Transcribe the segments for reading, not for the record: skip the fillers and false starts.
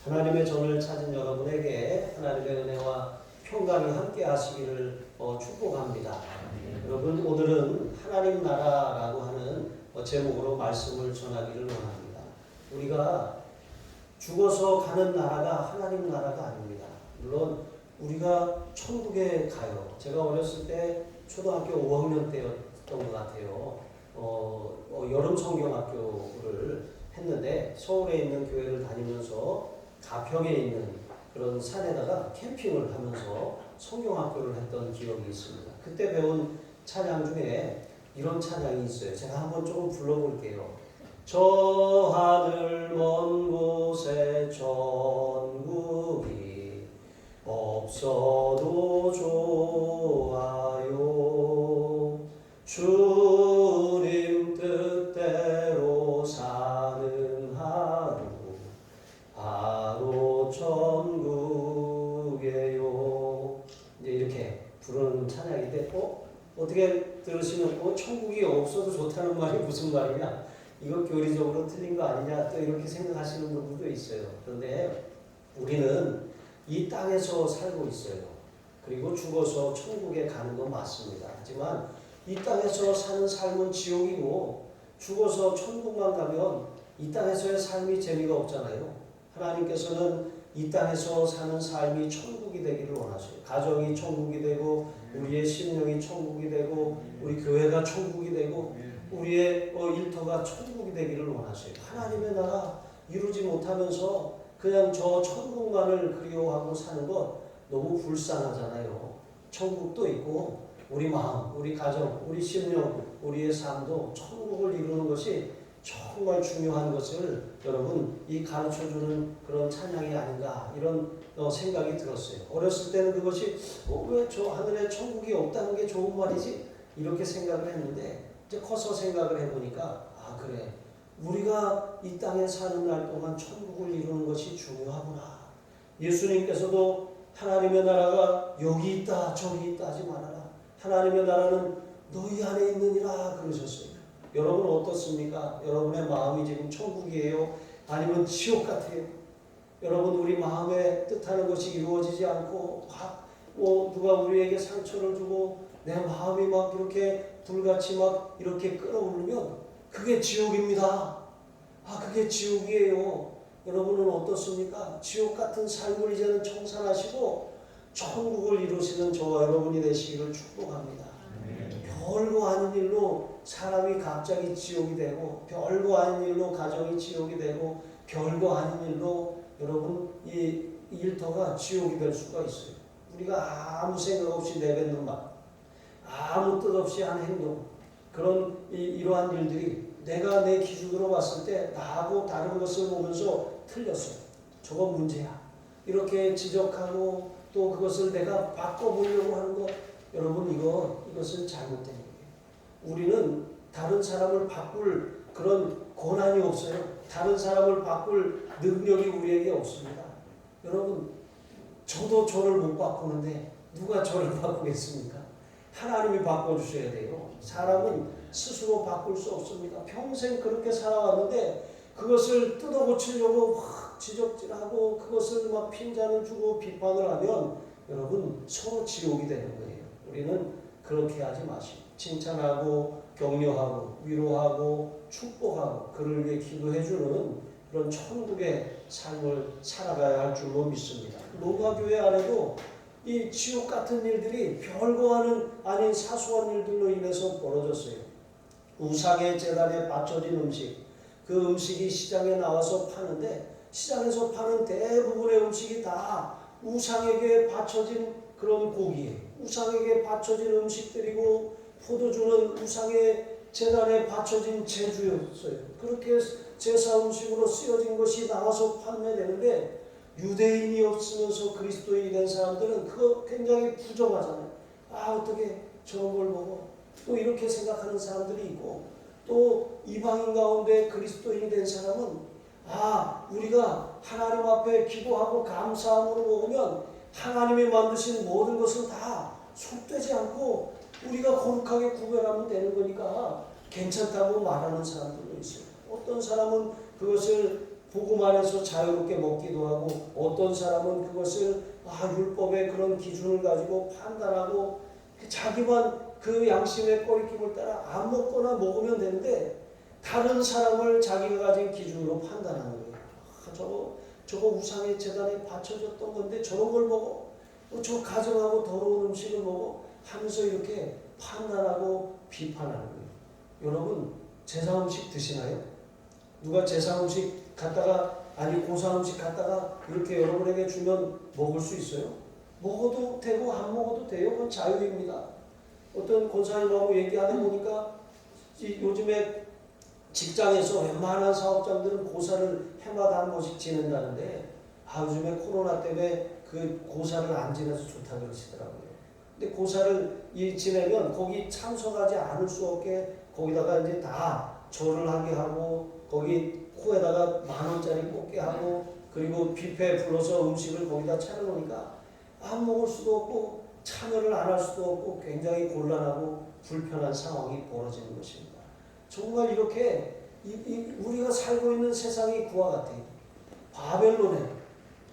하나님의 전을 찾은 여러분에게 하나님의 은혜와 평강이 함께 하시기를 축복합니다. 여러분, 오늘은 하나님 나라라고 하는 제목으로 말씀을 전하기를 원합니다. 우리가 죽어서 가는 나라가 하나님 나라가 아닙니다. 물론 우리가 천국에 가요. 제가 어렸을 때 초등학교 5학년 때였던 것 같아요. 여름 성경학교를 했는데 서울에 있는 교회를 다니면서 가평에 있는 그런 산에다가 캠핑을 하면서 성경학교를 했던 기억이 있습니다. 그때 배운 찬양 중에 이런 찬양이 있어요. 제가 한번 조금 불러볼게요. 저 하늘 먼 곳에 천국이 없어도 좋아요. 주님 뜻대로 사는 하루 바로 천국이에요. 이제 이렇게 부르는 찬양인데 어떻게 들으시면 천국이 없어도 좋다는 말이 무슨 말이냐, 이거 교리적으로 틀린 거 아니냐, 또 이렇게 생각하시는 분들도 있어요. 그런데 우리는 이 땅에서 살고 있어요. 그리고 죽어서 천국에 가는 건 맞습니다. 하지만 이 땅에서 사는 삶은 지옥이고 죽어서 천국만 가면 이 땅에서의 삶이 재미가 없잖아요. 하나님께서는 이 땅에서 사는 삶이 천국이 되기를 원하세요. 가정이 천국이 되고 우리의 심령이 천국이 되고 우리 교회가 천국이 되고 우리의 일터가 천국이 되기를 원하세요. 하나님의 나라 이루지 못하면서 그냥 저 천국만을 그리워하고 사는 것 너무 불쌍하잖아요. 천국도 있고 우리 마음, 우리 가정, 우리 심령, 우리의 삶도 천국을 이루는 것이 정말 중요한 것을 여러분 이 가르쳐주는 그런 찬양이 아닌가, 이런 생각이 들었어요. 어렸을 때는 그것이 왜 저 하늘에 천국이 없다는 게 좋은 말이지? 이렇게 생각을 했는데 이제 커서 생각을 해보니까 그래, 우리가 이 땅에 사는 날 동안 천국을 이루는 것이 중요하구나. 예수님께서도 하나님의 나라가 여기 있다 저기 있다 하지 말아라. 하나님의 나라는 너희 안에 있느니라 그러셨어요. 여러분 어떻습니까? 여러분의 마음이 지금 천국이에요? 아니면 지옥 같아요? 여러분, 우리 마음에 뜻하는 것이 이루어지지 않고 누가 우리에게 상처를 주고 내 마음이 막 이렇게 불같이 막 이렇게 끓어오르면 그게 지옥입니다. 그게 지옥이에요. 여러분은 어떻습니까? 지옥 같은 삶을 이제는 청산하시고 천국을 이루시는 저와 여러분이 되시기를 축복합니다. 별거 아닌 일로 사람이 갑자기 지옥이 되고, 별거 아닌 일로 가정이 지옥이 되고, 별거 아닌 일로 여러분 이 일터가 지옥이 될 수가 있어요. 우리가 아무 생각 없이 내뱉는 말, 아무 뜻 없이 한 행동, 그런 이러한 일들이 내가 내 기준으로 봤을 때 나하고 다른 것을 보면서 틀렸어요. 저거 문제야. 이렇게 지적하고 또 그것을 내가 바꿔보려고 하는 것, 여러분 이것은 잘못된 거예요. 우리는 다른 사람을 바꿀 그런 권한이 없어요. 다른 사람을 바꿀 능력이 우리에게 없습니다. 여러분, 저도 저를 못 바꾸는데 누가 저를 바꾸겠습니까? 하나님이 바꿔주셔야 돼요. 사람은 스스로 바꿀 수 없습니다. 평생 그렇게 살아왔는데 그것을 뜯어고치려고 막 지적질하고 그것을 막 핀잔을 주고 비판을 하면 여러분 서로 지옥이 되는 거예요. 우리는 그렇게 하지 마시고 칭찬하고 격려하고 위로하고 축복하고 그를 위해 기도해주는 그런 천국의 삶을 살아가야 할 줄로 믿습니다. 로마교회 안에도 이 지옥 같은 일들이 별거 아닌 사소한 일들로 인해서 벌어졌어요. 우상의 제단에 바쳐진 음식, 그 음식이 시장에 나와서 파는데 시장에서 파는 대부분의 음식이 다 우상에게 바쳐진 그런 고기예요. 우상에게 바쳐진 음식들이고 포도주는 우상의 제단에 바쳐진 제주였어요. 그렇게 제사 음식으로 쓰여진 것이 나와서 판매되는데 유대인이 없으면서 그리스도인이 된 사람들은 그거 굉장히 부정하잖아요. 어떻게 저런 걸 먹어? 또 이렇게 생각하는 사람들이 있고, 또 이방인 가운데 그리스도인이 된 사람은 우리가 하나님 앞에 기도하고 감사함으로 먹으면 하나님이 만드신 모든 것은 다 속되지 않고 우리가 거룩하게 구별하면 되는 거니까 괜찮다고 말하는 사람들도 있어요. 어떤 사람은 그것을 복음 안에서 자유롭게 먹기도 하고 어떤 사람은 그것을 율법의 그런 기준을 가지고 판단하고 자기만 그 양심의 꺼리낌을 따라 안 먹거나 먹으면 되는데 다른 사람을 자기가 가진 기준으로 판단하는 거예요. 저거 우상의 재단에 바쳐졌던 건데 저런 걸 먹어? 저 가증하고 더러운 음식을 먹어? 하면서 이렇게 판단하고 비판하는 거예요. 여러분 제사 음식 드시나요? 누가 제사 음식 갖다가 고사 음식 갖다가 이렇게 여러분에게 주면 먹을 수 있어요? 먹어도 되고 안 먹어도 돼요. 그건 자유입니다. 어떤 권사님하고 얘기하다 보니까 요즘에 직장에서 웬만한 사업장들은 고사를 해마다 한 번씩 지낸다는데 요즘에 코로나 때문에 그 고사를 안 지내서 좋다고 그러시더라고요. 근데 고사를 지내면 거기 참석하지 않을 수 없게 거기다가 이제 다 절을 하게 하고 거기 코에다가 10,000원짜리 꽂게 하고 그리고 뷔페 불러서 음식을 거기다 차려놓으니까 안 먹을 수도 없고 참여를 안 할 수도 없고 굉장히 곤란하고 불편한 상황이 벌어지는 것입니다. 정말 이렇게 우리가 살고 있는 세상이 그와 같아요. 바벨론에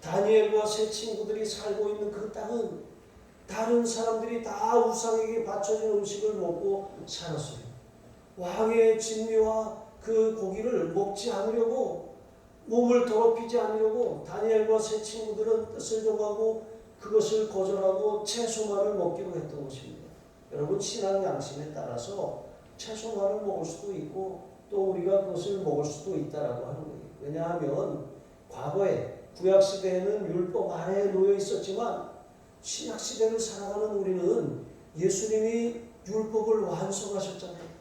다니엘과 세 친구들이 살고 있는 그 땅은 다른 사람들이 다 우상에게 바쳐진 음식을 먹고 살았어요. 왕의 진미와 그 고기를 먹지 않으려고 몸을 더럽히지 않으려고 다니엘과 세 친구들은 뜻을 정하고 그것을 거절하고 채소만을 먹기로 했던 것입니다. 여러분 신앙 양심에 따라서 채소만을 먹을 수도 있고 또 우리가 그것을 먹을 수도 있다라고 하는 거예요. 왜냐하면 과거에 구약시대에는 율법 안에 놓여 있었지만 신약시대를 살아가는 우리는 예수님이 율법을 완성하셨잖아요.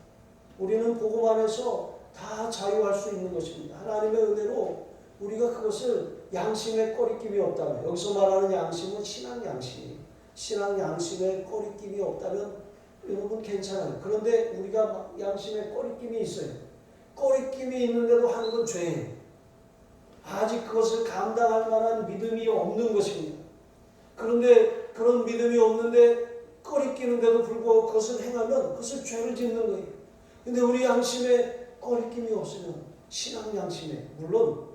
우리는 복음 안에서 다 자유할 수 있는 것입니다. 하나님의 은혜로 우리가 그것을 양심에 꺼리낌이 없다면, 여기서 말하는 양심은 신앙 양심이에요. 신앙 양심에 꺼리낌이 없다면 여러분 괜찮아요. 그런데 우리가 양심에 꺼리낌이 있어요. 꺼리낌이 있는데도 하는 건 죄예요. 아직 그것을 감당할 만한 믿음이 없는 것입니다. 그런데 그런 믿음이 없는데 꺼리끼는데도 불구하고 그것을 행하면 그것을 죄를 짓는 거예요. 근데 우리 양심에 꺼리낌이 없으면 신앙 양심에, 물론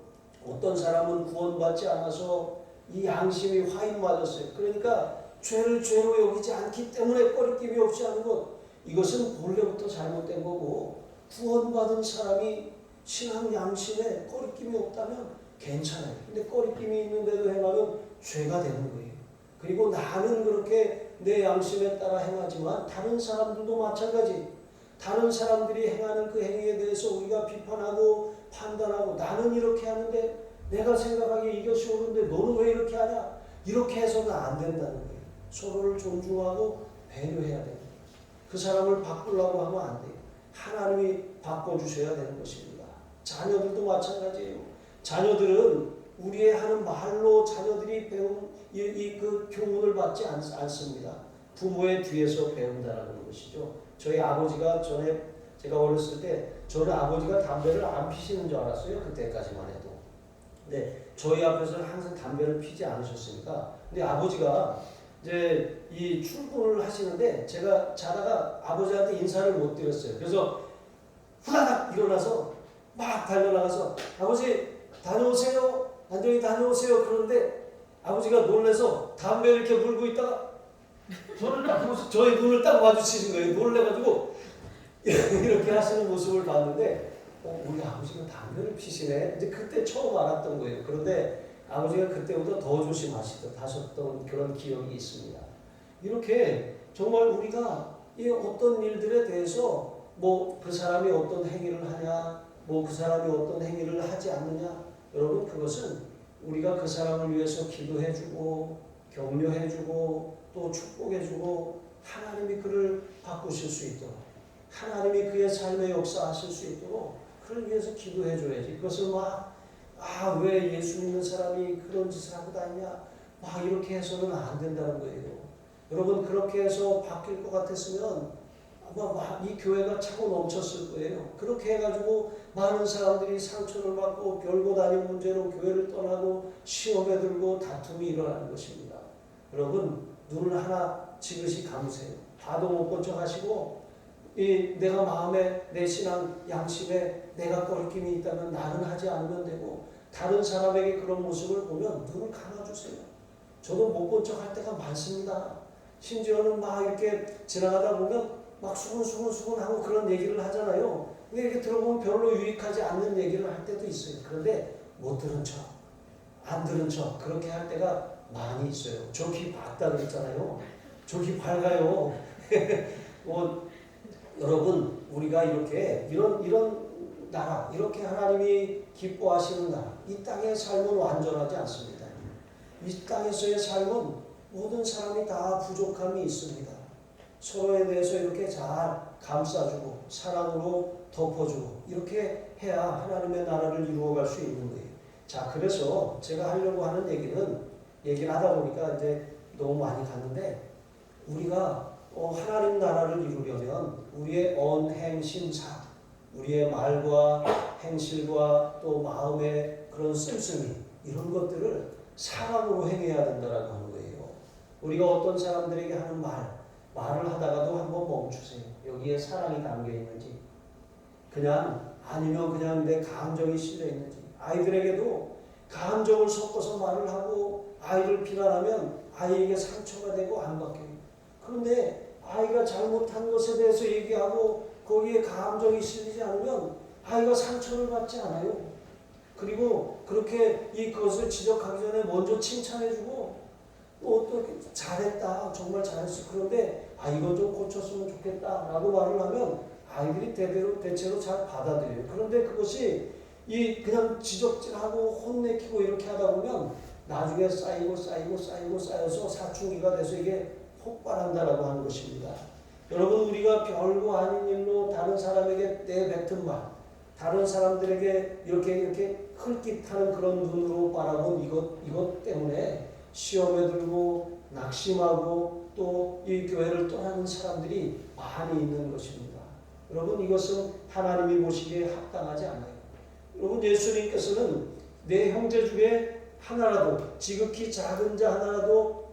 어떤 사람은 구원받지 않아서 이 양심이 화인 맞았어요. 그러니까 죄를 죄로 여기지 않기 때문에 꺼리낌이 없이 하는 것, 이것은 본래부터 잘못된 거고 구원받은 사람이 신앙 양심에 꺼리낌이 없다면 괜찮아요. 근데 꺼리낌이 있는데도 행하면 죄가 되는 거예요. 그리고 나는 그렇게 내 양심에 따라 행하지만 다른 사람들도 마찬가지. 다른 사람들이 행하는 그 행위에 대해서 우리가 비판하고 판단하고 나는 이렇게 하는데 내가 생각하기에 이것이 옳은데 너는 왜 이렇게 하냐? 이렇게 해서는 안 된다는 거예요. 서로를 존중하고 배려해야 돼요. 그 사람을 바꾸려고 하면 안 돼요. 하나님이 바꿔주셔야 되는 것입니다. 자녀들도 마찬가지예요. 자녀들은 우리의 하는 말로 자녀들이 배운 그 교훈을 받지 않습니다. 부모의 뒤에서 배운다는 것이죠. 저희 아버지가 전에 제가 어렸을 때 저는 아버지가 담배를 안 피시는 줄 알았어요. 그때까지만 해도. 근데 저희 앞에서는 항상 담배를 피지 않으셨으니까. 근데 아버지가 이제 이 출근을 하시는데 제가 자다가 아버지한테 인사를 못 드렸어요. 그래서 후다닥 일어나서 막 달려나가서 아버지 다녀오세요. 안녕히 다녀오세요. 그러는데 아버지가 놀래서 담배를 이렇게 물고 있다가 저를 딱 보면서 저의 눈을 딱 마주치신 거예요. 놀래가지고 이렇게 하시는 모습을 봤는데 우리 아버지가 담배를 피시네. 이제 그때 처음 알았던 거예요. 그런데 아버지가 그때보다 더 조심하셨던 그런 기억이 있습니다. 이렇게 정말 우리가 이 어떤 일들에 대해서 뭐 그 사람이 어떤 행위를 하냐, 뭐 그 사람이 어떤 행위를 하지 않느냐, 여러분 그것은 우리가 그 사람을 위해서 기도해주고 격려해주고 또 축복해주고 하나님이 그를 바꾸실 수 있도록 하나님이 그의 삶의 역사하실 수 있도록 그를 위해서 기도해줘야지. 그것을 왜 예수 믿는 사람이 그런 짓을 하고 다니냐 막 이렇게 해서는 안 된다는 거예요. 여러분 그렇게 해서 바뀔 것 같았으면 이 교회가 차고 넘쳤을 거예요. 그렇게 해가지고 많은 사람들이 상처를 받고 별것 아닌 문제로 교회를 떠나고 시험에 들고 다툼이 일어나는 것입니다. 여러분 눈을 하나 지그시 감으세요. 봐도 못 본 척 하시고 내가 마음에 내 신앙 양심에 내가 꺼리낌이 있다면 나는 하지 않으면 되고 다른 사람에게 그런 모습을 보면 눈을 감아주세요. 저도 못 본 척 할 때가 많습니다. 심지어는 막 이렇게 지나가다 보면 막 수근수근 하고 그런 얘기를 하잖아요. 근데 이렇게 들어보면 별로 유익하지 않는 얘기를 할 때도 있어요. 그런데 못 들은 척, 안 들은 척 그렇게 할 때가 많이 있어요. 저 귀 밝다 그랬잖아요. 저 귀 밝아요. 여러분 우리가 이렇게 이런 나라, 이렇게 하나님이 기뻐하시는 나라, 이 땅의 삶은 완전하지 않습니다. 이 땅에서의 삶은 모든 사람이 다 부족함이 있습니다. 서로에 대해서 이렇게 잘 감싸주고 사랑으로 덮어주고 이렇게 해야 하나님의 나라를 이루어갈 수 있는 거예요. 자, 그래서 제가 하려고 하는 얘기를 하다 보니까 이제 너무 많이 갔는데, 우리가 하나님 나라를 이루려면 우리의 언행심사, 우리의 말과 행실과 또 마음의 그런 씀씀이, 이런 것들을 사랑으로 행해야 된다라고 하는 거예요. 우리가 어떤 사람들에게 하는 말을 하다가도 한번 멈추세요. 여기에 사랑이 담겨 있는지, 아니면 그냥 내 감정이 실려 있는지. 아이들에게도 감정을 섞어서 말을 하고 아이를 비난하면 아이에게 상처가 되고 안 바뀌어요. 그런데 아이가 잘못한 것에 대해서 얘기하고 거기에 감정이 실리지 않으면 아이가 상처를 받지 않아요. 그리고 그렇게 그것을 지적하기 전에 먼저 칭찬해주고 또 잘했다, 정말 잘했어. 그런데 이건 좀 고쳤으면 좋겠다라고 말을 하면 아이들이 대체로 잘 받아들여요. 그런데 그것이 그냥 지적질하고 혼내키고 이렇게 하다 보면 나중에 쌓여서 사춘기가 돼서 이게 폭발한다라고 하는 것입니다. 여러분, 우리가 별거 아닌 일로 다른 사람에게 내뱉은 말, 다른 사람들에게 이렇게 흘깃하는 그런 눈으로 바라본 이것 때문에 시험에 들고 낙심하고 또 이 교회를 떠나는 사람들이 많이 있는 것입니다. 여러분, 이것은 하나님이 보시기에 합당하지 않아요. 여러분, 예수님께서는 내 형제 중에 하나라도, 지극히 작은 자 하나라도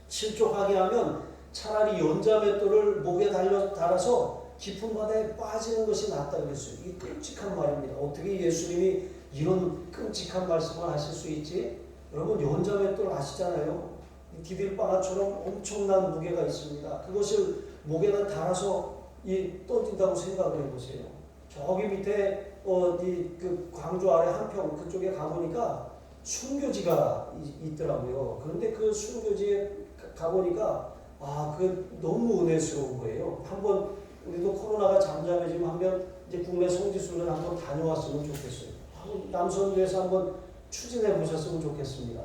실족하게 하면 차라리 연자맷돌을 목에 달아서 깊은 바다에 빠지는 것이 낫다 그랬어요. 이게 끔찍한 말입니다. 어떻게 예수님이 이런 끔찍한 말씀을 하실 수 있지? 여러분, 연자맷돌 아시잖아요. 디딜바나처럼 엄청난 무게가 있습니다. 그것을 목에다 달아서 던진다고 생각을 해보세요. 저기 밑에 그 광주 아래 한평 그쪽에 가보니까 순교지가 있더라고요. 그런데 그 순교지에 가보니까 그 너무 은혜스러운 거예요. 한번 우리도 코로나가 잠잠해지면 하면 이제 국내 성지순례를 한번 다녀왔으면 좋겠어요. 남선교에서 한번 추진해 보셨으면 좋겠습니다.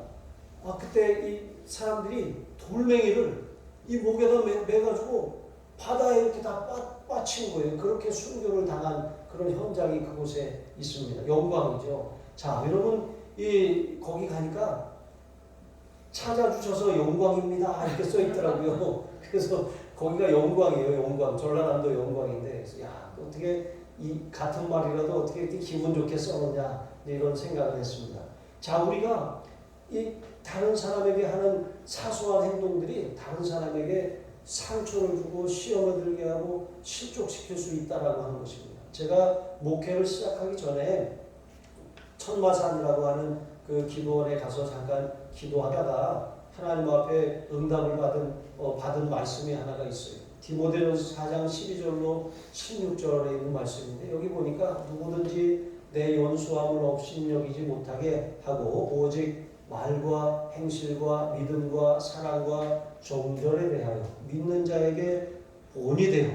그때 이 사람들이 돌멩이를 이 목에다 매가지고 바다에 이렇게 다 빠친 거예요. 그렇게 순교를 당한 그런 현장이 그곳에 있습니다. 영광이죠. 자, 여러분, 거기 가니까 찾아주셔서 영광입니다 이렇게 써 있더라고요. 그래서 거기가 영광이에요. 영광. 전라남도 영광인데, 그래서 어떻게 같은 말이라도 어떻게 이렇게 기분 좋게 써놓냐, 이런 생각을 했습니다. 자, 우리가 다른 사람에게 하는 사소한 행동들이 다른 사람에게 상처를 주고 시험에 들게 하고 실족시킬 수 있다라고 하는 것입니다. 제가 목회를 시작하기 전에 천마산이라고 하는 그 기도원에 가서 잠깐 기도하다가 하나님 앞에 응답을 받은 말씀이 하나가 있어요. 디모데전서 4장 12절로 16절에 있는 말씀인데, 여기 보니까 누구든지 내 연수함을 업신여기지 못하게 하고 오직 말과 행실과 믿음과 사랑과 정절에 대하여 믿는 자에게 본이 되어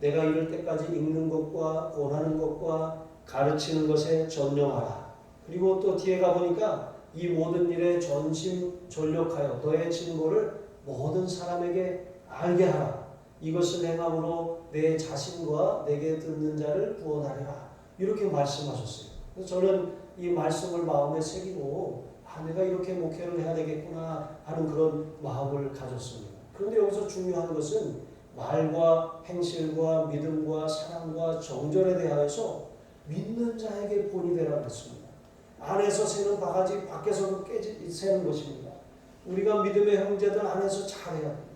내가 이럴 때까지 읽는 것과 권하는 것과 가르치는 것에 전념하라. 그리고 또 뒤에 가보니까 이 모든 일에 전심전력하여 너의 진보를 모든 사람에게 알게 하라. 이것을 행함으로 내 자신과 내게 듣는 자를 구원하리라. 이렇게 말씀하셨어요. 그래서 저는 이 말씀을 마음에 새기고 내가 이렇게 목회를 해야 되겠구나 하는 그런 마음을 가졌습니다. 그런데 여기서 중요한 것은 말과 행실과 믿음과 사랑과 정절에 대하여서 믿는 자에게 본이 되라고 했습니다. 안에서 새는 바가지 밖에서도 새는 것입니다. 우리가 믿음의 형제들 안에서 잘해야 됩니다.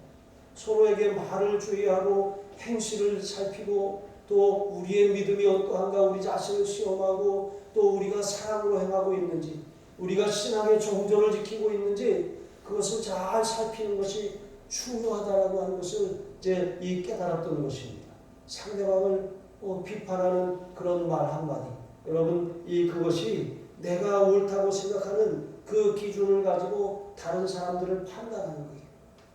서로에게 말을 주의하고 행실을 살피고 또 우리의 믿음이 어떠한가 우리 자신을 시험하고 또 우리가 사랑으로 행하고 있는지 우리가 신앙의 정조를 지키고 있는지 그것을 잘 살피는 것이 중요하다라고 하는 것을 이제 이 깨달았던 것입니다. 상대방을 비판하는 그런 말 한마디. 여러분, 그것이 내가 옳다고 생각하는 그 기준을 가지고 다른 사람들을 판단하는 거예요.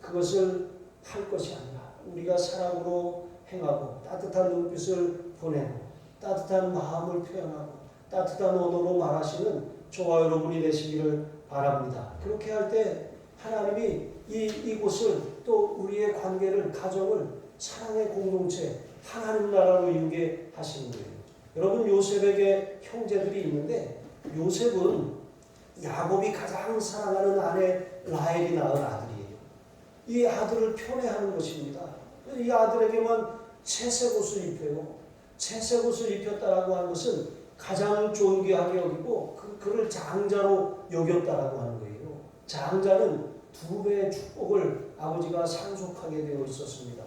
그것을 할 것이 아니라 우리가 사랑으로 행하고 따뜻한 눈빛을 보내고 따뜻한 마음을 표현하고 따뜻한 언어로 말하시는 저와 여러분이 되시기를 바랍니다. 그렇게 할 때 하나님이 이곳을 또 우리의 관계를 가정을 사랑의 공동체 하나님 나라로 이루게 하시는 거예요. 여러분, 요셉에게 형제들이 있는데 요셉은 야곱이 가장 사랑하는 아내 라헬이 낳은 아들이에요. 이 아들을 편애하는 것입니다. 이 아들에게만 채색옷을 입혀요. 채색옷을 입혔다라고 하는 것은 가장 존귀하게 여기고 그를 장자로 여겼다라고 하는 거예요. 장자는 2배의 축복을 아버지가 상속하게 되어 있었습니다.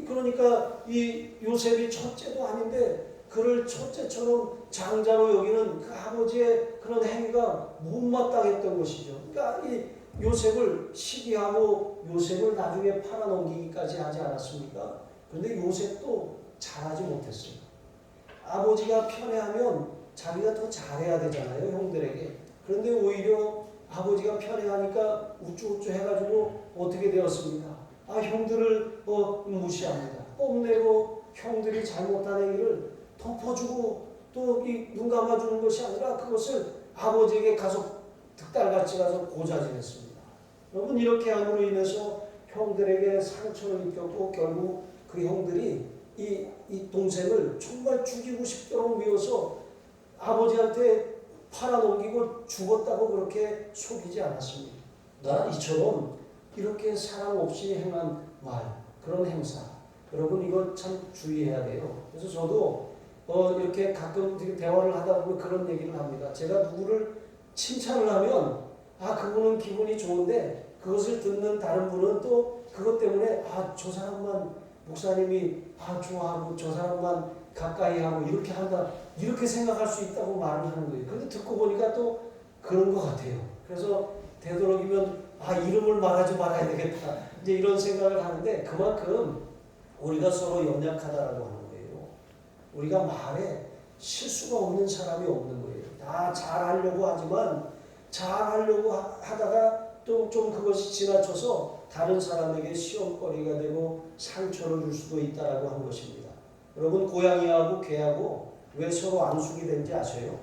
그러니까 이 요셉이 첫째도 아닌데 그를 첫째처럼 장자로 여기는 그 아버지의 그런 행위가 못마땅했던 것이죠. 그러니까 이 요셉을 시기하고 요셉을 나중에 팔아넘기기까지 하지 않았습니까? 그런데 요셉도 잘하지 못했습니다. 아버지가 편애하면 자기가 더 잘해야 되잖아요, 형들에게. 그런데 오히려 아버지가 편애하니까 우쭈우쭈 해가지고 어떻게 되었습니까? 형들을 무시합니다. 뽐내고 형들이 잘못한 행위를 덮어주고 또 눈 감아주는 것이 아니라 그것을 아버지에게 가서 득달같이 가서 고자질했습니다. 여러분, 이렇게 함으로 인해서 형들에게 상처를 입혔고 결국 그 형들이 이 동생을 정말 죽이고 싶도록 미워서 아버지한테 팔아넘기고 죽었다고 그렇게 속이지 않았습니다. 이처럼 이렇게 사랑 없이 행한 말, 그런 행사, 여러분 이거 참 주의해야 돼요. 그래서 저도 이렇게 가끔 대화를 하다 보면 그런 얘기를 합니다. 제가 누구를 칭찬을 하면 그분은 기분이 좋은데 그것을 듣는 다른 분은 또 그것 때문에 저 사람만 목사님이 좋아하고 저 사람만 가까이 하고 이렇게 한다, 이렇게 생각할 수 있다고 말을 하는 거예요. 그런데 듣고 보니까 또 그런 것 같아요. 그래서 되도록이면 이름을 말하지 말아야 되겠다, 이제 이런 생각을 하는데 그만큼 우리가 서로 연약하다라고 하는 거예요. 우리가 말에 실수가 없는 사람이 없는 거예요. 다 잘하려고 하지만 잘하려고 하다가 또 좀 그것이 지나쳐서 다른 사람에게 시험거리가 되고 상처를 줄 수도 있다라고 한 것입니다. 여러분, 고양이하고 개하고 왜 서로 앙숙이 된지 아세요?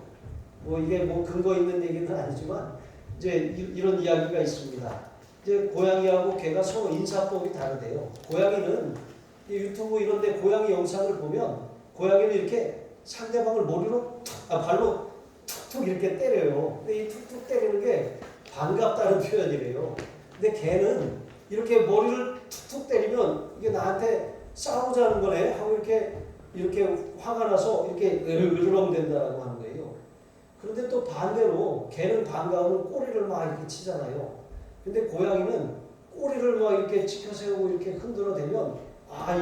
이게 근거 있는 얘기는 아니지만 이제 이런 이야기가 있습니다. 이제 고양이하고 개가 서로 인사법이 다르대요. 고양이는 유튜브 이런 데 고양이 영상을 보면 고양이는 이렇게 상대방을 발로 툭툭 이렇게 때려요. 근데 이 툭툭 때리는 게 반갑다는 표현이래요. 근데 개는 이렇게 머리를 툭툭 때리면 이게 나한테 싸우자는 거네 하고 이렇게 화가 나서 이렇게 으르렁댄다라고 하는 거예요. 그런데 또 반대로 개는 반가우면 꼬리를 막 이렇게 치잖아요. 근데 고양이는 꼬리를 막 이렇게 치켜세우고 이렇게 흔들어대면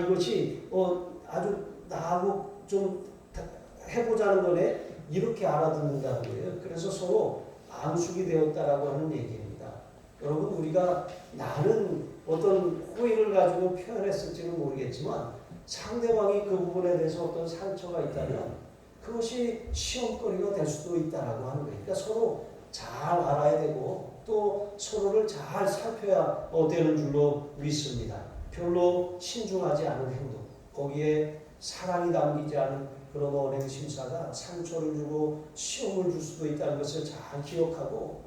이것이 아주 나하고 좀 해보자는 거네, 이렇게 알아듣는다는 거예요. 그래서 서로 앙숙이 되었다라고 하는 얘기입니다. 여러분, 우리가 나는 어떤 호의를 가지고 표현했을지는 모르겠지만 상대방이 그 부분에 대해서 어떤 상처가 있다면 그것이 시험거리가 될 수도 있다라고 하는 거예요. 그러니까 서로 잘 알아야 되고 또 서로를 잘 살펴야 되는 줄로 믿습니다. 별로 신중하지 않은 행동, 거기에 사랑이 담기지 않은 그런 언행 심사가 상처를 주고 시험을 줄 수도 있다는 것을 잘 기억하고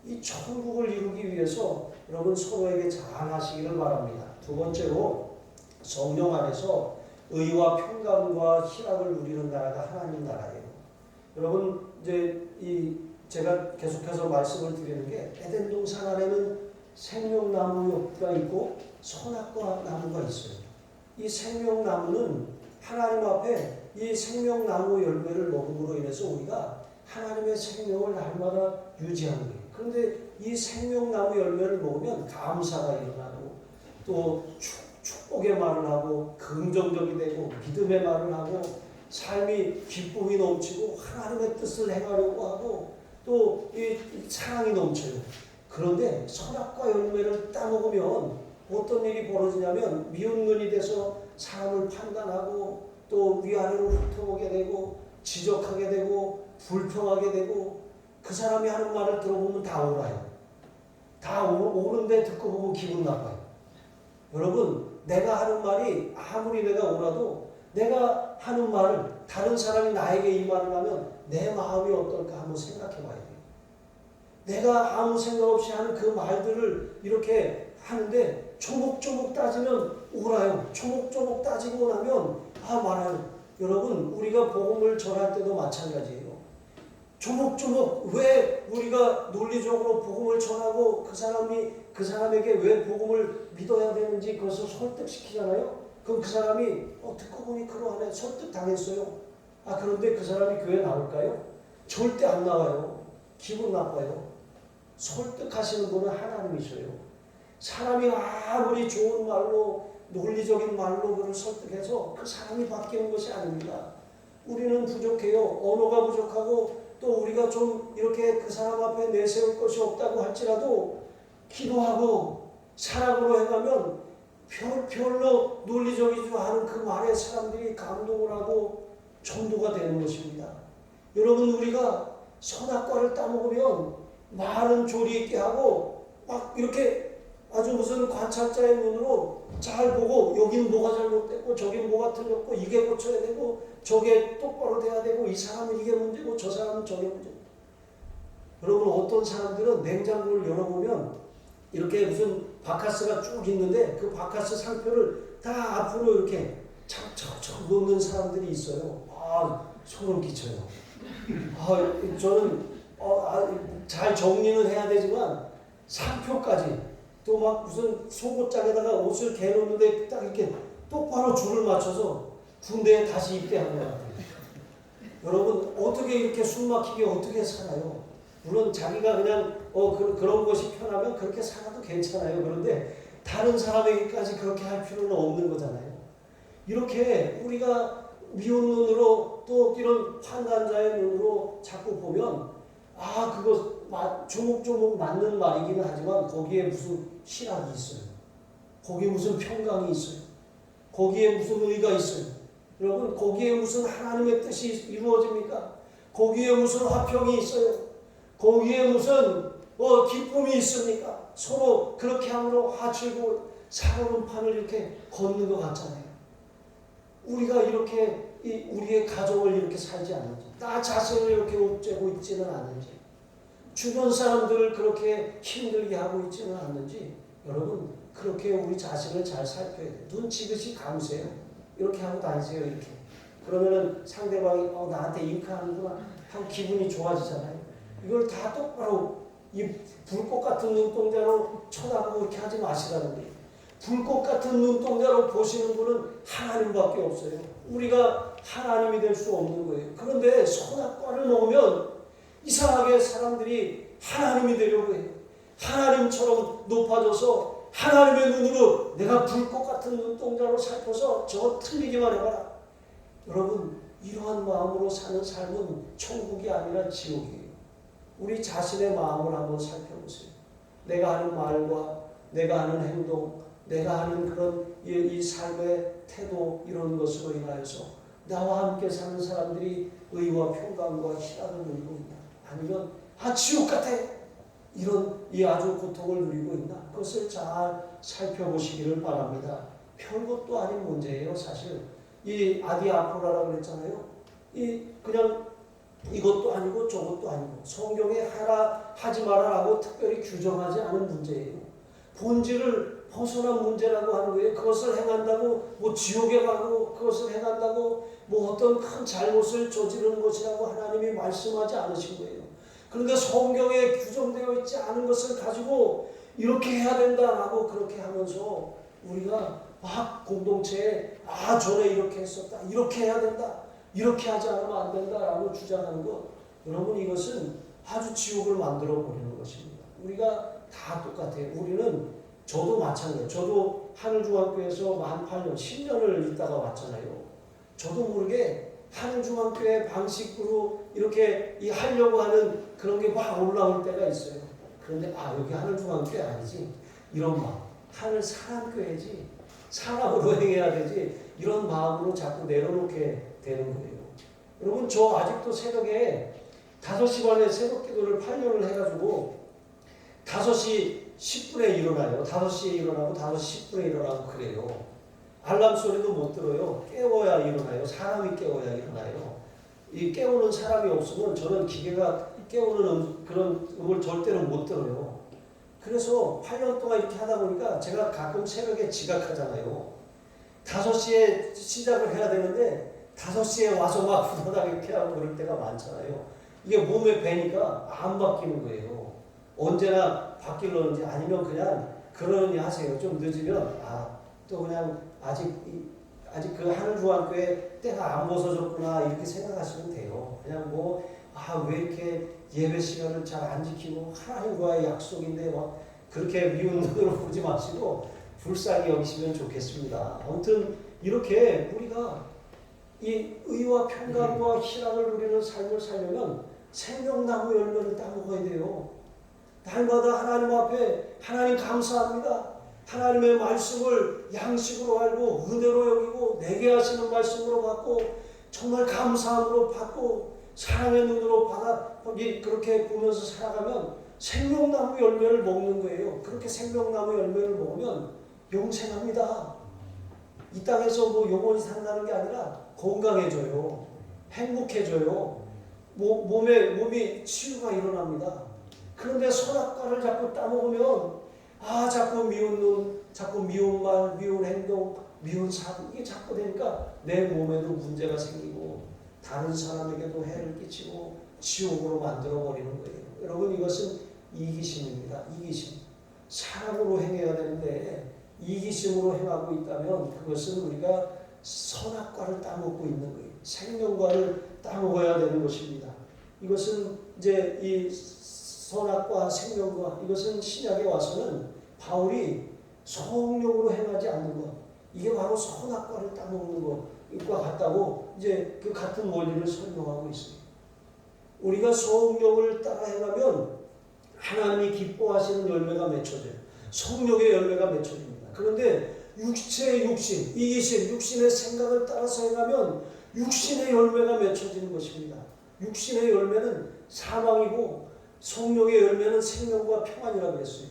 이 천국을 이루기 위해서 여러분 서로에게 잘 하시기를 바랍니다. 두 번째로, 성령 안에서 의와 평강과 희락을 누리는 나라가 하나님 나라예요. 여러분, 이제 제가 계속해서 말씀을 드리는 게 에덴 동산 안에는 생명나무가 있고 선악과 나무가 있어요. 이 생명나무는 하나님 앞에 이 생명나무 열매를 먹음으로 인해서 우리가 하나님의 생명을 날마다 유지하는 거예요. 그런데 이 생명나무 열매를 먹으면 감사가 일어나고 또 축복의 말을 하고 긍정적이 되고 믿음의 말을 하고 삶이 기쁨이 넘치고 하나님의 뜻을 행하려고 하고 또 이 사랑이 넘쳐요. 그런데 선악과 열매를 따먹으면 어떤 일이 벌어지냐면 미운 눈이 돼서 사람을 판단하고 또 위아래로 훑어보게 되고 지적하게 되고 불평하게 되고 그 사람이 하는 말을 들어보면 다 옳아요. 다 옳은데 듣고 보면 기분 나빠요. 여러분, 내가 하는 말이 아무리 내가 옳아도 내가 하는 말을 다른 사람이 나에게 이 말을 하면 내 마음이 어떨까 한번 생각해 봐야 돼요. 내가 아무 생각 없이 하는 그 말들을 이렇게 하는데 조목조목 따지면 옳아요. 조목조목 따지고 나면 말아요. 여러분, 우리가 복음을 전할 때도 마찬가지예요. 조목조목 왜 우리가 논리적으로 복음을 전하고 그 사람에게 왜 복음을 믿어야 되는지 그것을 설득시키잖아요. 그럼 그 사람이 듣고 보니 그러하네 설득 당했어요. 그런데 그 사람이 교회 나올까요? 절대 안 나와요. 기분 나빠요. 설득하시는 분은 하나님이셔요. 사람이 아무리 좋은 말로 논리적인 말로 그를 설득해서 그 사람이 바뀌는 것이 아닙니다. 우리는 부족해요. 언어가 부족하고 또 우리가 좀 이렇게 그 사람 앞에 내세울 것이 없다고 할지라도 기도하고 사랑으로 해가면 별로 논리적이지 않은 그 말에 사람들이 감동을 하고 전도가 되는 것입니다. 여러분, 우리가 선악과를 따먹으면 말은 조리 있게 하고 막 이렇게 아주 무슨 관찰자의 눈으로 잘 보고 여긴 뭐가 잘못됐고 저긴 뭐가 틀렸고 이게 고쳐야 되고 저게 똑바로 돼야 되고 이 사람은 이게 문제고 저 사람은 저게 문제고. 여러분, 어떤 사람들은 냉장고를 열어보면 이렇게 무슨 바카스가 쭉 있는데 그 바카스 상표를 다 앞으로 이렇게 척척척 놓는 사람들이 있어요. 소름 끼쳐요. 저는 잘 정리는 해야 되지만 상표까지 또 막 무슨 속옷장에다가 옷을 개놓는데 딱 이렇게 똑바로 줄을 맞춰서 군대에 다시 입대하는 것 같아요. 여러분, 어떻게 이렇게 숨막히게 어떻게 살아요? 물론 자기가 그냥 그런 것이 편하면 그렇게 살아도 괜찮아요. 그런데 다른 사람에게까지 그렇게 할 필요는 없는 거잖아요. 이렇게 우리가 미운 눈으로 또 이런 판단자의 눈으로 자꾸 보면 그거 조목조목 맞는 말이기는 하지만 거기에 무슨 신학이 있어요. 거기에 무슨 평강이 있어요. 거기에 무슨 의가 있어요. 여러분, 거기에 무슨 하나님의 뜻이 이루어집니까? 거기에 무슨 화평이 있어요. 거기에 무슨 기쁨이 있습니까? 서로 그렇게 함으로 화칠고 살얼음판을 이렇게 걷는 것 같잖아요. 우리가 이렇게 우리의 가정을 이렇게 살지 않는지, 나 자신을 이렇게 옥죄고 있지는 않는지, 주변 사람들을 그렇게 힘들게 하고 있지는 않는지, 여러분, 그렇게 우리 자신을 잘 살펴야 돼요. 눈치듯이 감으세요. 이렇게 하고 다니세요. 이렇게. 그러면은 상대방이 나한테 잉크하는구나 하고 기분이 좋아지잖아요. 이걸 다 똑바로 이 불꽃 같은 눈동자로 쳐다보고 이렇게 하지 마시라는 거예요. 불꽃 같은 눈동자로 보시는 분은 하나님밖에 없어요. 우리가 하나님이 될 수 없는 거예요. 그런데 선악과를 먹으면 이상하게 사람들이 하나님이 되려고 해요. 하나님처럼 높아져서 하나님의 눈으로 내가 불꽃 같은 눈동자로 살펴서 저거 틀리기만 해봐라. 여러분, 이러한 마음으로 사는 삶은 천국이 아니라 지옥이에요. 우리 자신의 마음을 한번 살펴보세요. 내가 하는 말과 내가 하는 행동, 내가 하는 그런 이 삶의 태도, 이런 것으로 인하여서 나와 함께 사는 사람들이 의와 평강과 희락을 누리고 있나? 아니면 지옥 같아! 이런 아주 고통을 누리고 있나? 그것을 잘 살펴보시기를 바랍니다. 별것도 아닌 문제예요. 사실 이 아디아포라라고 그랬잖아요. 그냥 이것도 아니고 저것도 아니고 성경에 하라 하지 말아라고 특별히 규정하지 않은 문제예요. 본질을 벗어난 문제라고 하는 거예요. 그것을 행한다고 지옥에 가고 그것을 행한다고 어떤 큰 잘못을 저지르는 것이라고 하나님이 말씀하지 않으신 거예요. 그런데 성경에 규정되어 있지 않은 것을 가지고 이렇게 해야 된다라고 그렇게 하면서 우리가 막 공동체에 전에 이렇게 했었다, 이렇게 해야 된다, 이렇게 하지 않으면 안 된다라고 주장하는 것, 여러분, 이것은 아주 지옥을 만들어 버리는 것입니다. 우리가 다 똑같아요. 저도 마찬가지예요. 저도 하늘중학교에서 한 8년, 10년을 있다가 왔잖아요. 저도 모르게 한중앙교회 방식으로 이렇게 하려고 하는 그런 게 막 올라올 때가 있어요. 그런데 여기 한중앙교회 아니지. 이런 마음. 하늘 사람교회지. 사람으로 행해야 되지. 이런 마음으로 자꾸 내려놓게 되는 거예요. 여러분 저 아직도 새벽에 5시 반에 새벽 기도를 8년을 해가지고 5시 10분에 일어나요. 5시에 일어나고 5시 10분에 일어나고 그래요. 알람 소리도 못 들어요. 깨워야 일어나요. 사람이 깨워야 일어나요. 이 깨우는 사람이 없으면 저는 기계가 깨우는 그런 음을 절대로 못 들어요. 그래서 8년 동안 이렇게 하다 보니까 제가 가끔 새벽에 지각하잖아요. 5시에 시작을 해야 되는데 5시에 와서 막 후다닥 이렇게 하고 그럴 때가 많잖아요. 이게 몸에 배니까 안 바뀌는 거예요. 언제나 바뀌려는지 아니면 그냥 그러니 하세요. 좀 늦으면 또 그냥 아직 그 하늘중앙교회 때가 안 벗어졌구나 이렇게 생각하시면 돼요. 그냥 왜 이렇게 예배 시간을 잘 안 지키고 하나님과의 약속인데 그렇게 미운 눈으로 보지 마시고 불쌍히 여기시면 좋겠습니다. 아무튼 이렇게 우리가 이 의와 평강과 희락을 누리는 삶을 살려면 생명나무 열매를 따먹어야 돼요. 날마다 하나님 앞에 하나님 감사합니다. 하나님의 말씀을 양식으로 알고 은혜로 여기고 내게 하시는 말씀으로 받고 정말 감사함으로 받고 사랑의 눈으로 받아 그렇게 보면서 살아가면 생명나무 열매를 먹는 거예요. 그렇게 생명나무 열매를 먹으면 영생합니다. 이 땅에서 영원히 산다는 게 아니라 건강해져요. 행복해져요. 몸이 치유가 일어납니다. 그런데 선악과를 자꾸 따먹으면 자꾸 미운 눈, 자꾸 미운 말, 미운 행동, 미운 삶 이게 자꾸 되니까 내 몸에도 문제가 생기고 다른 사람에게도 해를 끼치고 지옥으로 만들어버리는 거예요. 여러분 이것은 이기심입니다. 이기심. 사랑으로 행해야 되는데 이기심으로 행하고 있다면 그것은 우리가 선악과를 따먹고 있는 거예요. 생명과를 따먹어야 되는 것입니다. 이것은 이제 이 선악과 생명과 이것은 신약에 와서는 바울이 성령으로 행하지 않는 것 이게 바로 선악과를 따먹는 것과 같다고 이제 그 같은 원리를 설명하고 있습니다. 우리가 성령을 따라 행하면 하나님이 기뻐하시는 열매가 맺혀져요. 성령의 열매가 맺혀집니다. 그런데 육체의 육신, 이기심, 육신의 생각을 따라서 행하면 육신의 열매가 맺혀지는 것입니다. 육신의 열매는 사망이고 성령의 열매는 생명과 평안이라고 했어요.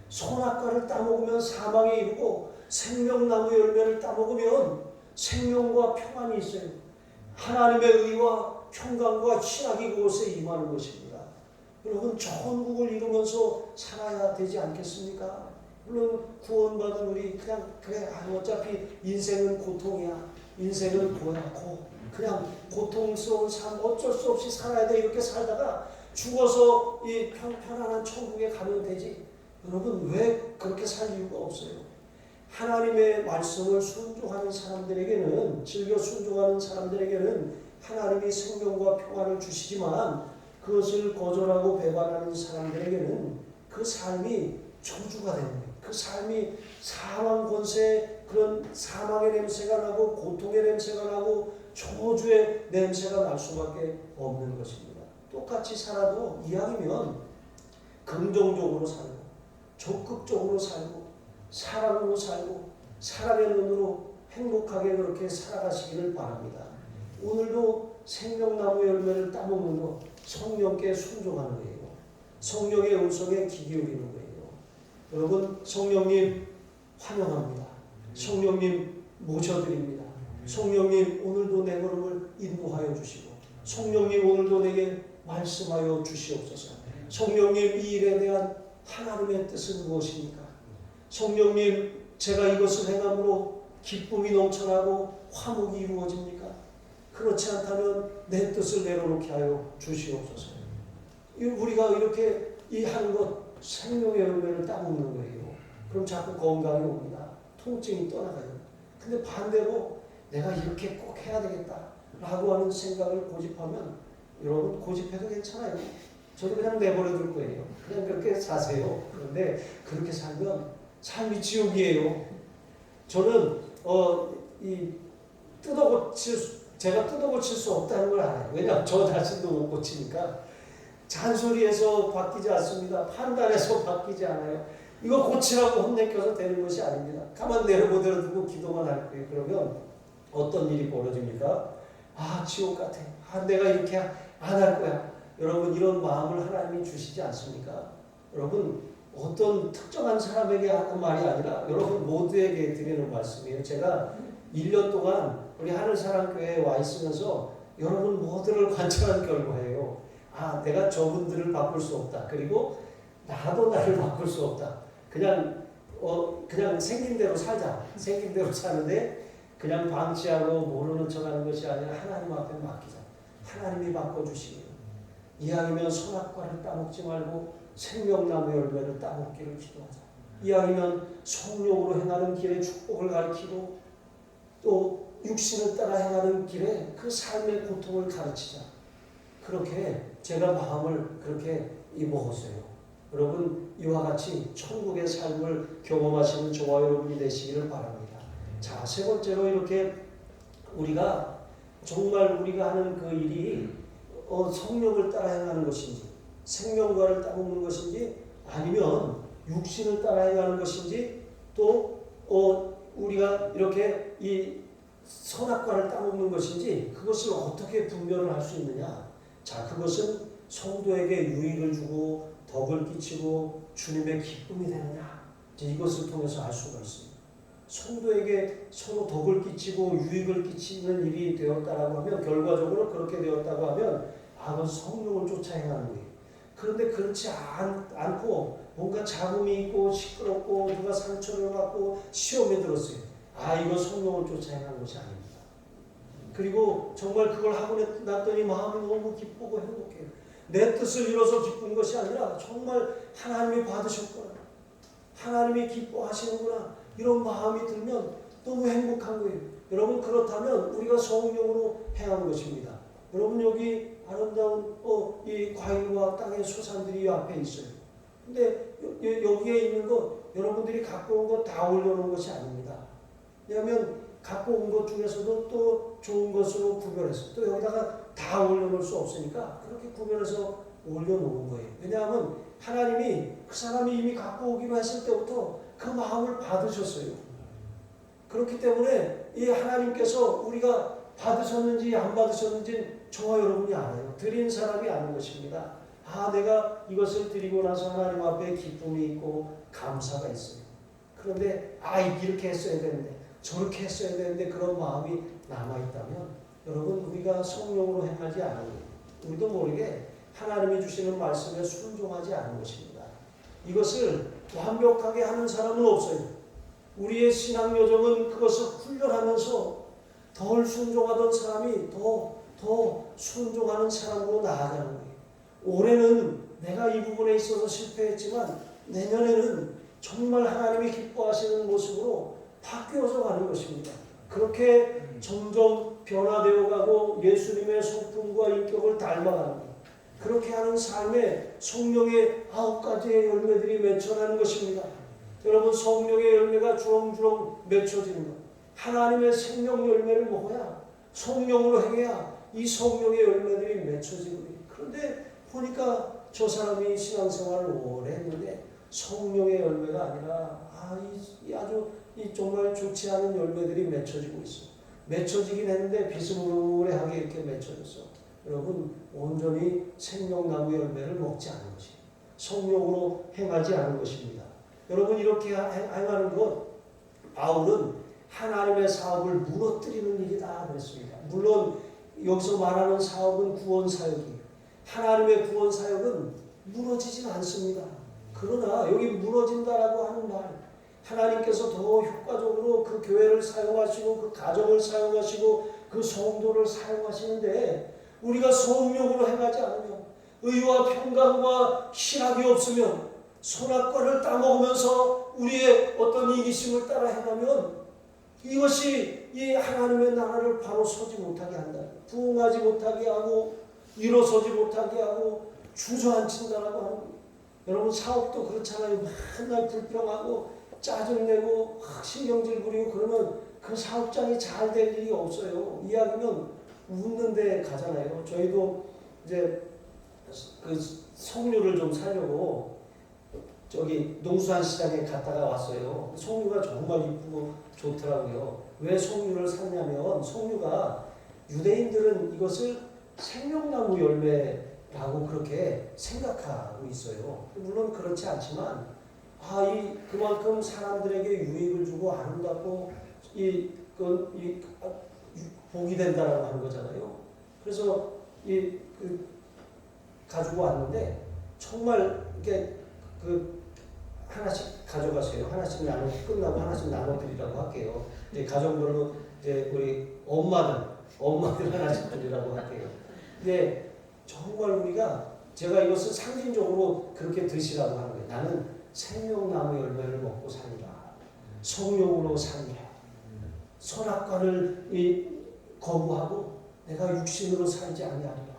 선악과를 따먹으면 사망에 이르고 생명나무 열매를 따먹으면 생명과 평안이 있어요. 하나님의 의와 평강과 희락이 그곳에 임하는 것입니다. 여러분 천국을 이루면서 살아야 되지 않겠습니까? 물론 구원받은 우리 그냥 그래 어차피 인생은 고통이야. 인생은 그냥 고통스러운 삶 어쩔 수 없이 살아야 돼 이렇게 살다가 죽어서 이 편안한 천국에 가면 되지. 여러분 왜 그렇게 살 이유가 없어요. 하나님의 말씀을 순종하는 사람들에게는 즐겨 순종하는 사람들에게는 하나님이 생명과 평안을 주시지만 그것을 거절하고 배반하는 사람들에게는 그 삶이 저주가 되는 거예요. 그 삶이 사망 권세 그런 사망의 냄새가 나고 고통의 냄새가 나고 저주의 냄새가 날 수밖에 없는 것입니다. 똑같이 살아도 이왕이면 긍정적으로 살고 적극적으로 살고 사랑으로 살고 사랑의 눈으로 행복하게 그렇게 살아가시기를 바랍니다. 오늘도 생명나무 열매를 따먹는 것 성령께 순종하는 거예요. 성령의 음성에 귀 기울이는 거예요. 여러분 성령님 환영합니다. 성령님 모셔드립니다. 성령님 오늘도 내 걸음을 인도하여 주시고 성령님 오늘도 내게 말씀하여 주시옵소서. 성령님 이 일에 대한 하나님의 뜻은 무엇입니까? 성령님 제가 이것을 행함으로 기쁨이 넘쳐나고 화목이 이루어집니까? 그렇지 않다면 내 뜻을 내려놓게 하여 주시옵소서. 우리가 이렇게 이 하는 것 생명의 열매를 따먹는 거예요. 그럼 자꾸 건강이 옵니다. 통증이 떠나가요. 근데 반대로 내가 이렇게 꼭 해야 되겠다 라고 하는 생각을 고집하면 여러분 고집해도 괜찮아요. 저도 그냥 내버려 둘 거예요. 그냥 그렇게 사세요. 그런데 그렇게 살면 삶이 지옥이에요. 저는 이 뜯어고칠 제가 뜯어 고칠 수 없다는 걸 알아요. 왜냐하면 저 자신도 못 고치니까. 잔소리해서 바뀌지 않습니다. 판단해서 바뀌지 않아요. 이거 고치라고 혼내켜서 되는 것이 아닙니다. 가만 내려보더라 두고 기도만 할 거예요. 그러면 어떤 일이 벌어집니까? 아, 지옥 같아. 아, 내가 이렇게 안 할 거야. 여러분, 이런 마음을 하나님이 주시지 않습니까? 여러분, 어떤 특정한 사람에게 하는 말이 아니라 여러분 모두에게 드리는 말씀이에요. 제가 1년 동안 우리 하늘사랑교회에 와 있으면서 여러분 모두를 관찰한 결과예요. 아, 내가 저분들을 바꿀 수 없다. 그리고 나도 나를 바꿀 수 없다. 그냥 생긴 대로 살자. 생긴 대로 사는데 그냥 방치하고 모르는 척하는 것이 아니라 하나님 앞에 맡기자. 하나님이 바꿔주시기를. 이왕이면 선악과를 따먹지 말고 생명나무 열매를 따먹기를 기도하자. 이왕이면 성령으로 행하는 길에 축복을 가르치고 또 육신을 따라 행하는 길에 그 삶의 고통을 가르치자. 그렇게 제가 마음을 그렇게 먹었어요. 여러분, 이와 같이 천국의 삶을 경험하시는 저와 여러분이 되시기를 바랍니다. 자, 세 번째로 이렇게 우리가 정말 우리가 하는 그 일이 성령을 따라 행하는 것인지 생명과를 따먹는 것인지 아니면 육신을 따라 행하는 것인지 또 우리가 이렇게 이 선악과를 따먹는 것인지 그것을 어떻게 분별을 할 수 있느냐. 자, 그것은 성도에게 유익을 주고 덕을 끼치고 주님의 기쁨이 되느냐. 이것을 통해서 알 수가 있습니다. 성도에게 서로 덕을 끼치고 유익을 끼치는 일이 되었다라고 하면 결과적으로 그렇게 되었다고 하면 그건 성령을 쫓아 행하는 거예요. 그런데 그렇지 않고 뭔가 잡음이 있고 시끄럽고 누가 상처를 받고 시험에 들었어요. 이거 성령을 쫓아 행하는 것이 아닙니다. 그리고 정말 그걸 하고 났더니 마음이 너무 기쁘고 행복해요. 내 뜻을 이뤄서 기쁜 것이 아니라 정말 하나님이 받으셨구나. 하나님이 기뻐하시는구나. 이런 마음이 들면 너무 행복한 거예요. 여러분, 그렇다면 우리가 성령으로 행한 것입니다. 여러분, 여기 아름다운 이 과일과 땅의 소산들이 앞에 있어요. 근데 여기에 있는 것 여러분들이 갖고 온 것 다 올려놓은 것이 아닙니다. 왜냐하면 갖고 온 것 중에서도 또 좋은 것으로 구별해서 또 여기다가 다 올려놓을 수 없으니까 그렇게 구별해서 올려놓은 거예요. 왜냐하면 하나님이 그 사람이 이미 갖고 오기로 했을 때부터 그 마음을 받으셨어요. 그렇기 때문에 이 하나님께서 우리가 받으셨는지 안 받으셨는지 저와 여러분이 알아요. 드린 사람이 아는 것입니다. 내가 이것을 드리고 나서 하나님 앞에 기쁨이 있고 감사가 있어요. 그런데 이렇게 했어야 되는데 저렇게 했어야 되는데 그런 마음이 남아있다면 여러분, 우리가 성령으로 행하지 않은 거예요. 우리도 모르게 하나님이 주시는 말씀에 순종하지 않은 것입니다. 이것을 완벽하게 하는 사람은 없어요. 우리의 신앙 여정은 그것을 훈련하면서 덜 순종하던 사람이 더 순종하는 사람으로 나아가는 거예요. 올해는 내가 이 부분에 있어서 실패했지만 내년에는 정말 하나님이 기뻐하시는 모습으로 바뀌어져 가는 것입니다. 그렇게 점점 변화되어 가고 예수님의 성품과 인격을 닮아가는 것. 그렇게 하는 삶에 성령의 9가지의 열매들이 맺혀나는 것입니다. 여러분, 성령의 열매가 주렁주렁 맺혀지는 것. 하나님의 생명 열매를 먹어야 성령으로 행해야 이 성령의 열매들이 맺혀지는 거예요. 그런데 보니까 저 사람이 신앙생활을 오래 했는데 성령의 열매가 아니라 아주 정말 좋지 않은 열매들이 맺혀지고 있어. 맺혀지긴 했는데 비스무리하게 이렇게 맺혀졌어. 여러분, 온전히 생명나무 열매를 먹지 않은 것이에요. 성령으로 행하지 않은 것입니다. 여러분, 이렇게 행하는 것, 바울은 하나님의 사업을 무너뜨리는 일이다 그랬습니다. 물론 여기서 말하는 사업은 구원사역이에요. 하나님의 구원사역은 무너지진 않습니다. 그러나 여기 무너진다라고 하는 말, 하나님께서 더 효과적으로 그 교회를 사용하시고 그 가정을 사용하시고 그 성도를 사용하시는데 우리가 성령으로 행하지 않으면, 의와 평강과 신학이 없으면, 선악과를 따먹으면서 우리의 어떤 이기심을 따라 행하면 이것이 이 하나님의 나라를 바로 서지 못하게 한다. 부흥하지 못하게 하고 일어서지 못하게 하고 주저앉힌다라고 하는 거예요. 여러분, 사업도 그렇잖아요. 맨날 불평하고 짜증내고 신경질 부리고 그러면 그 사업장이 잘 될 일이 없어요. 이야기면 웃는 데 가잖아요. 저희도 이제 그 석류를 좀 사려고 저기 농수산 시장에 갔다가 왔어요. 석류가 정말 이쁘고 좋더라고요. 왜 석류를 샀냐면 석류가 유대인들은 이것을 생명나무 열매라고 그렇게 생각하고 있어요. 물론 그렇지 않지만 그만큼 사람들에게 유익을 주고 아름답고 복이 된다라고 하는 거잖아요. 그래서 가지고 왔는데 정말 이렇게 하나씩 가져가세요. 하나씩 끝나고 하나씩 나눠드리라고 할게요. 이제 가정별로 이제 우리 엄마들 하나씩 드리라고 할게요. 근데 정말 제가 이것을 상징적으로 그렇게 드시라고 하는 거예요. 나는 생명나무 열매를 먹고 살리라. 성령으로 살리라. 선악과를 거부하고 내가 육신으로 살지 아니하리라.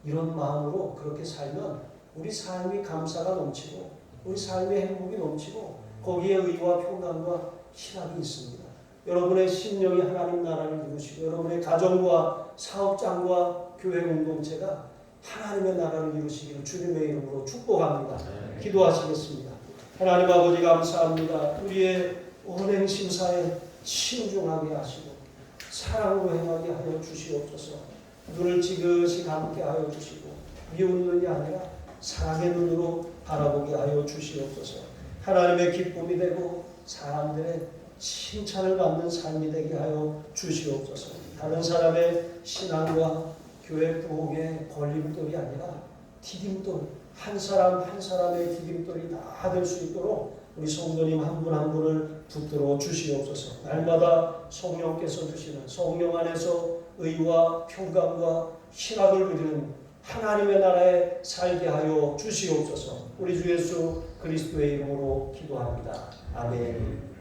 이런 마음으로 그렇게 살면 우리 삶이 감사가 넘치고 우리 삶의 행복이 넘치고 거기에 의와 평강과 희락이 있습니다. 여러분의 심령이 하나님 나라를 이루시고 여러분의 가정과 사업장과 교회 공동체가 하나님의 나라를 이루시기를 주님의 이름으로 축복합니다. 기도하시겠습니다. 하나님 아버지 감사합니다. 우리의 언행 심사에 신중하게 하시고 사랑으로 행하게 하여 주시옵소서. 눈을 지그시 감게 하여 주시고 미운 눈이 아니라 사랑의 눈으로 바라보게 하여 주시옵소서. 하나님의 기쁨이 되고 사람들의 칭찬을 받는 삶이 되게 하여 주시옵소서. 다른 사람의 신앙과 교회 부흥의 걸림돌이 아니라 디딤돌, 한 사람 한 사람의 디딤돌이 다 될 수 있도록 우리 성도님 한 분 한 분을 붙들어 주시옵소서. 날마다 성령께서 주시는 성령 안에서 의와 평강과 희락을 누리는 하나님의 나라에 살게 하여 주시옵소서. 우리 주 예수 그리스도의 이름으로 기도합니다. 아멘.